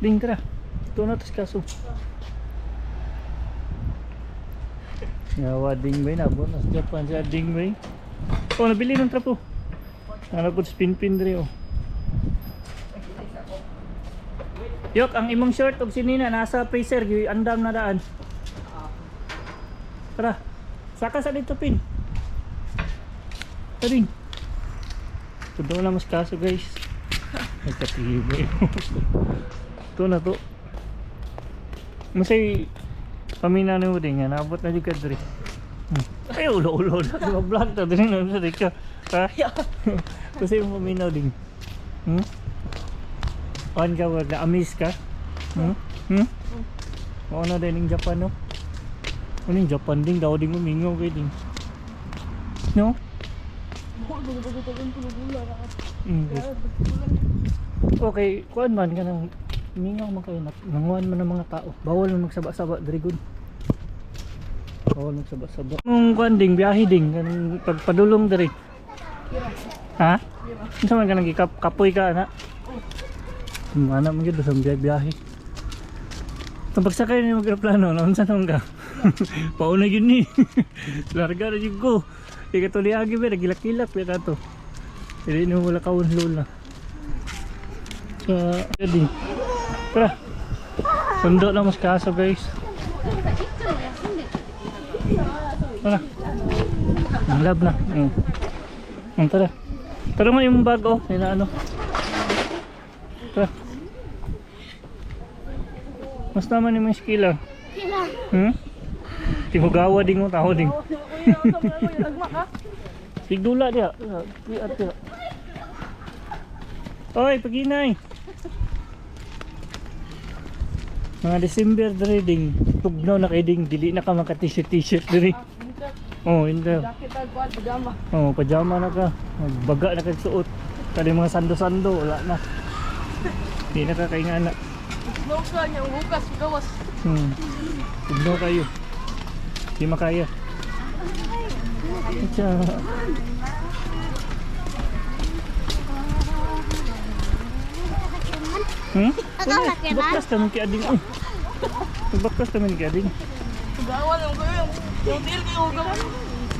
Ding, tara. Ito na tas kaso. Yawa ding bay na bonus Japan sa ding bay. Oh, nabili ng trapo. Ano po spin pin dre oh. Yok, ang imong short og sinina nasa freezer gyud andam na daan. Tara. Saka sa dito pin. Tading. Tudo na mas kaso guys. Nagkatibay. Ito na to. Masay pamina na mo din nga, naabot na di ka diri. Ay, ulo-ulo na. Mag-vlog na din na sa dika. Ha? Kasi yung paminaw din. Paan ka ba? Na-amaze ka? Oo na din yung Japan, no? Ano yung Japan din? Daw din umingaw kayo din. No? Okay, kuan man ka nang mingaw man kayo, nanguhan man ng mga tao. Bawal man magsaba-saba, very good. Bawal magsaba-saba. Nung kuan ding, biyahe ding, kanang pagpadulong diri. Ha? Unsa man ka nang kapoy ka, ana? Mana man gyud sa biyahe. Kung pagsakay ni mag-aeroplano, unsa nang ka? Pauna gyud ni. Larga na gyud ko. Ikatuliagi ba, nagilak-kilak pa kato. Hindi na wala kawon lola. Jadi tara, sundo na mas kaso guys. Tara, ang lab na. Tara, tara mo yung bag oh, nila ano. Tara, mas naman yung mga skila. Timugawa ding mo, taho ding. Sigdula dia. Oy, paginay. Mga December diri ding tugnaw na kay ding dili na ka maka t-shirt diri. Oh, hindi. Jacket ag pajama. Oh, pajama na ka. Magbaga na kag suot. Kali mga sando-sando wala na. Di na ka kay nga na. Tugnaw ka nya hugas gawas. Tugnaw kayo. Di makaya. Acha. Baklas kami kay ading. Baklas kami kay ading. Gawal yung kayo. Yung deal kayo gawas.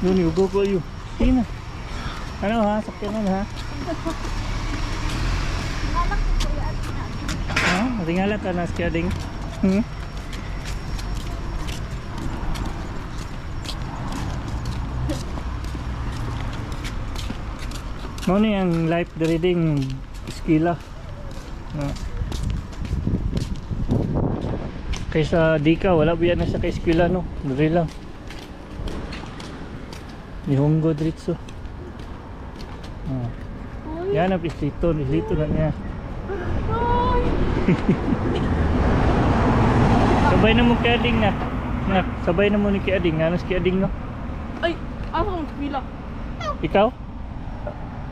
Yun yung go yo. Sige na. Ano ha? Sakyan na ha? Ha? Tingala ka na kay ading. Ano ni ang life reading skila. Kaysa di ka, wala biya na siya kay skila no. Dari lang. Nihongo diretso. Yan ang pislito na niya. Sabay na mo kay ading na. Sabay na mo ni kay ading. Ano si kay ading no? Ay, asong pila. Ikaw?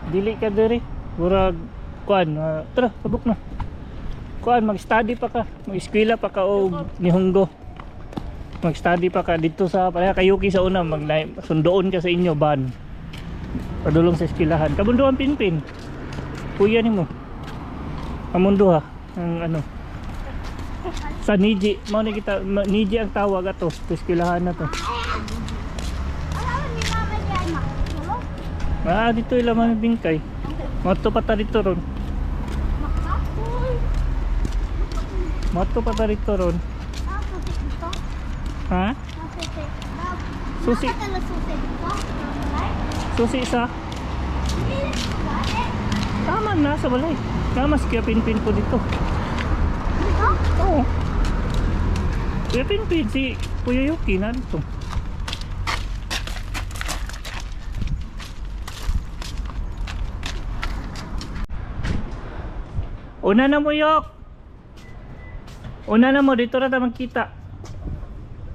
Dili ka diri. Murag kuan, tara, sabok na. Kuan, mag-study pa ka. Mag-eskwela pa ka o nihonggo. Mag-study pa ka dito sa kayuki sa una, sundoon ka sa inyo ban. Padulong sa eskwelahan. Kabunduan pinpin. Kuya nimo. Kamundo ha. Ang ano. Sa Niji, mo ni kita Niji ang tawag ato, sa eskwelahan na to. Dito ilaman ng bingkay. Mato pa ta dito ron. Mato pa ta dito ron. Ha? Susi. Susi sa? Tama na sa balay. Tama siya pinpin po dito. Oo. Kaya pinpin si Kuya Yuki na dito. Una na mo yok. Una na mo dito ra ta magkita.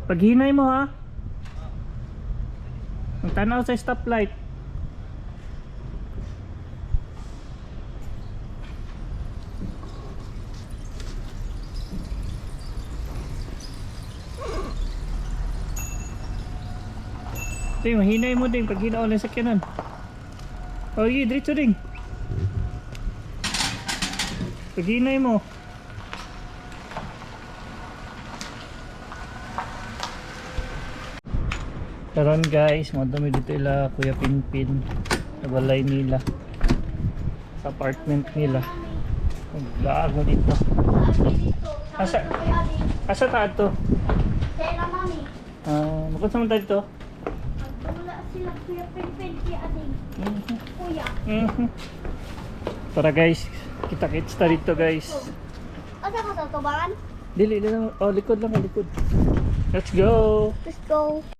Paghinay mo ha. Ang tanaw sa stoplight. Ting, hinay mo ding pag hinaon sa sakyanan. Okay, diretso ding. Pag hinay mo. Karon guys, madami dito ila Kuya Pinpin. Nabalay nila. Sa apartment nila. Magdaag mo dito. Asa ta to? Kaya mami, Makon sa man tayo dito? wala sila kuya pen si ating kuya. Tara guys, kita-kits ta dito guys. Asa ka sa tubangan? Dili lang, oh likod lang, likod. Let's go! Let's go.